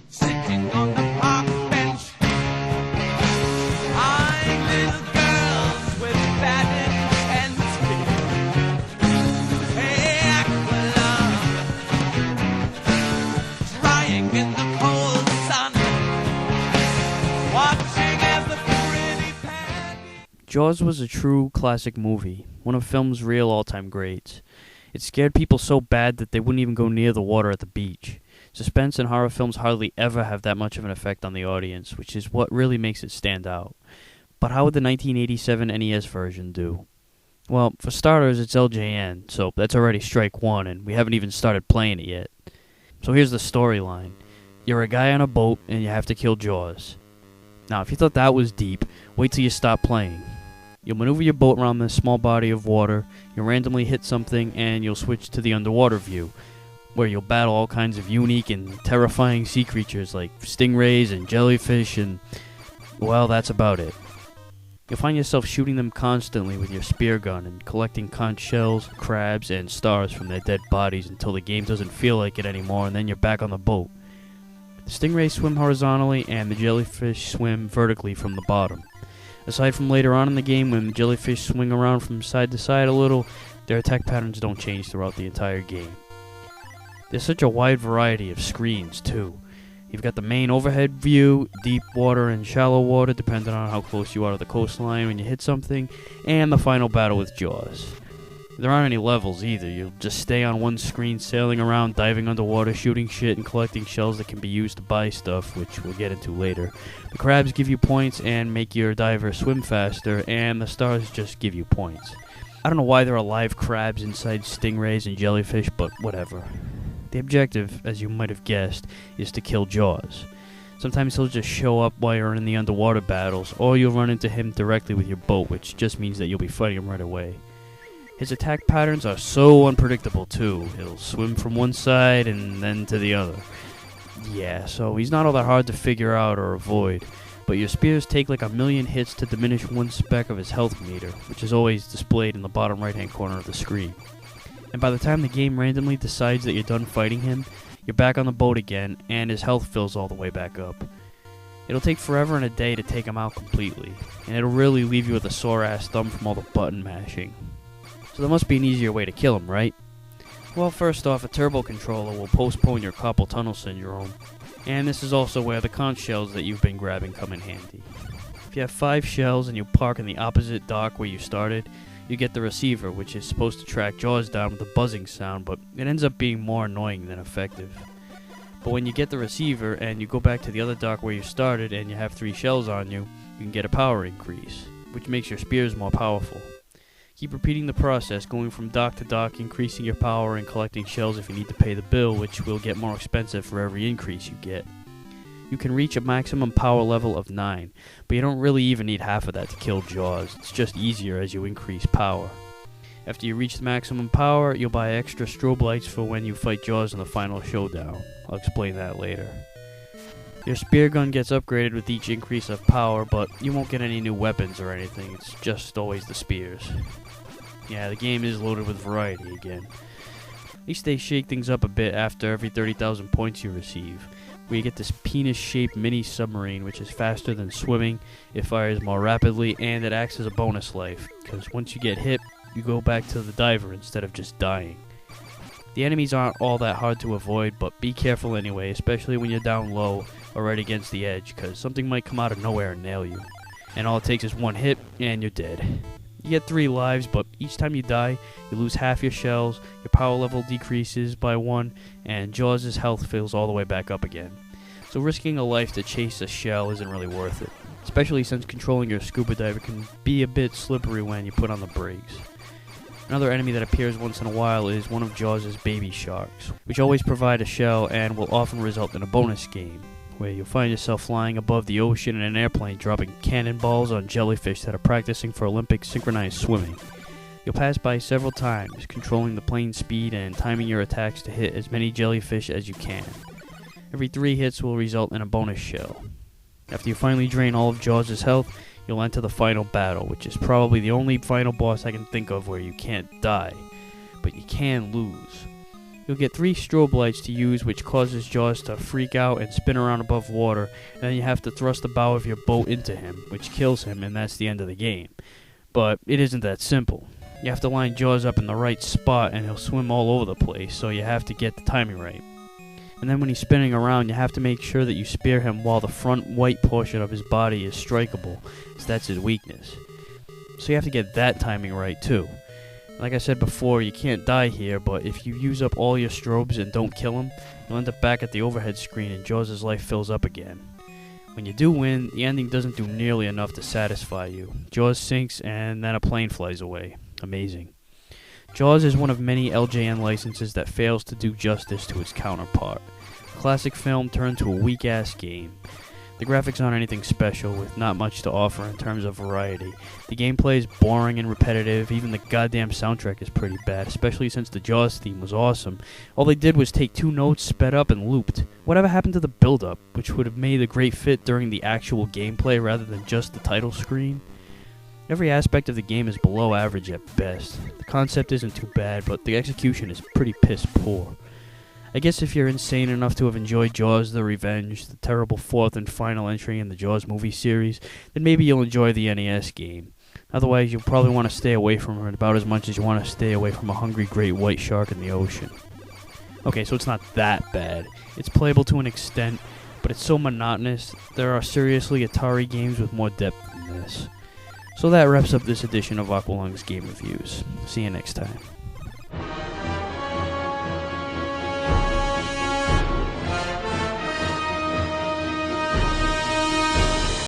Sitting on the park bench, eyeing little girls with bad intent. Hey, Aquila, drying in the cold sun, watching as the pretty Peggy. Jaws was a true classic movie, one of film's real all-time greats. It scared people so bad that they wouldn't even go near the water at the beach. Suspense and horror films hardly ever have that much of an effect on the audience, which is what really makes it stand out. But how would the 1987 NES version do? Well, for starters, it's LJN, so that's already strike one, and we haven't even started playing it yet. So here's the storyline. You're a guy on a boat, and you have to kill Jaws. Now, if you thought that was deep, wait till you stop playing. You'll maneuver your boat around this small body of water, you'll randomly hit something, and you'll switch to the underwater view, where you'll battle all kinds of unique and terrifying sea creatures like stingrays and jellyfish, and, well, that's about it. You'll find yourself shooting them constantly with your spear gun and collecting conch shells, crabs, and stars from their dead bodies until the game doesn't feel like it anymore, and then you're back on the boat. The stingrays swim horizontally, and the jellyfish swim vertically from the bottom. Aside from later on in the game, when the jellyfish swing around from side to side a little, their attack patterns don't change throughout the entire game. There's such a wide variety of screens, too. You've got the main overhead view, deep water and shallow water, depending on how close you are to the coastline when you hit something, and the final battle with Jaws. There aren't any levels either. You'll just stay on one screen, sailing around, diving underwater, shooting shit, and collecting shells that can be used to buy stuff, which we'll get into later. The crabs give you points and make your diver swim faster, and the stars just give you points. I don't know why there are live crabs inside stingrays and jellyfish, but whatever. The objective, as you might have guessed, is to kill Jaws. Sometimes he'll just show up while you're in the underwater battles, or you'll run into him directly with your boat, which just means that you'll be fighting him right away. His attack patterns are so unpredictable, too. He'll swim from one side and then to the other. Yeah, so he's not all that hard to figure out or avoid, but your spears take like 1,000,000 hits to diminish one speck of his health meter, which is always displayed in the bottom right-hand corner of the screen. And by the time the game randomly decides that you're done fighting him, you're back on the boat again, and his health fills all the way back up. It'll take forever and a day to take him out completely, and it'll really leave you with a sore-ass thumb from all the button mashing. So there must be an easier way to kill him, right? Well, first off, a turbo controller will postpone your carpal tunnel syndrome, and this is also where the conch shells that you've been grabbing come in handy. If you have 5 shells and you park in the opposite dock where you started, you get the receiver, which is supposed to track Jaws down with a buzzing sound, but it ends up being more annoying than effective. But when you get the receiver and you go back to the other dock where you started and you have 3 shells on you, you can get a power increase, which makes your spears more powerful. Keep repeating the process, going from dock to dock, increasing your power and collecting shells if you need to pay the bill, which will get more expensive for every increase you get. You can reach a maximum power level of 9, but you don't really even need half of that to kill Jaws. It's just easier as you increase power. After you reach the maximum power, you'll buy extra strobe lights for when you fight Jaws in the final showdown. I'll explain that later. Your spear gun gets upgraded with each increase of power, but you won't get any new weapons or anything. It's just always the spears. Yeah, the game is loaded with variety again. At least they shake things up a bit after every 30,000 points you receive, where you get this penis-shaped mini-submarine, which is faster than swimming, it fires more rapidly, and it acts as a bonus life, because once you get hit, you go back to the diver instead of just dying. The enemies aren't all that hard to avoid, but be careful anyway, especially when you're down low or right against the edge, because something might come out of nowhere and nail you. And all it takes is one hit, and you're dead. You get 3 lives, but each time you die, you lose half your shells, your power level decreases by 1, and Jaws' health fills all the way back up again. So risking a life to chase a shell isn't really worth it, especially since controlling your scuba diver can be a bit slippery when you put on the brakes. Another enemy that appears once in a while is one of Jaws' baby sharks, which always provide a shell and will often result in a bonus game, where you'll find yourself flying above the ocean in an airplane dropping cannonballs on jellyfish that are practicing for Olympic synchronized swimming. You'll pass by several times, controlling the plane's speed and timing your attacks to hit as many jellyfish as you can. Every 3 hits will result in a bonus shell. After you finally drain all of Jaws' health, you'll enter the final battle, which is probably the only final boss I can think of where you can't die, but you can lose. You'll get 3 strobe lights to use, which causes Jaws to freak out and spin around above water, and then you have to thrust the bow of your boat into him, which kills him, and that's the end of the game. But it isn't that simple. You have to line Jaws up in the right spot, and he'll swim all over the place, so you have to get the timing right. And then when he's spinning around, you have to make sure that you spear him while the front white portion of his body is strikeable, as that's his weakness. So you have to get that timing right too. Like I said before, you can't die here, but if you use up all your strobes and don't kill him, you'll end up back at the overhead screen and Jaws' life fills up again. When you do win, the ending doesn't do nearly enough to satisfy you. Jaws sinks and then a plane flies away. Amazing. Jaws is one of many LJN licenses that fails to do justice to its counterpart. A classic film turned to a weak-ass game. The graphics aren't anything special, with not much to offer in terms of variety. The gameplay is boring and repetitive, even the goddamn soundtrack is pretty bad, especially since the Jaws theme was awesome. All they did was take 2 notes, sped up, and looped. Whatever happened to the build-up, which would have made a great fit during the actual gameplay rather than just the title screen? Every aspect of the game is below average at best. The concept isn't too bad, but the execution is pretty piss poor. I guess if you're insane enough to have enjoyed Jaws the Revenge, the terrible 4th and final entry in the Jaws movie series, then maybe you'll enjoy the NES game. Otherwise, you'll probably want to stay away from it about as much as you want to stay away from a hungry great white shark in the ocean. Okay, so it's not that bad. It's playable to an extent, but it's so monotonous. There are seriously Atari games with more depth than this. So that wraps up this edition of Aqualung's Game Reviews. See you next time.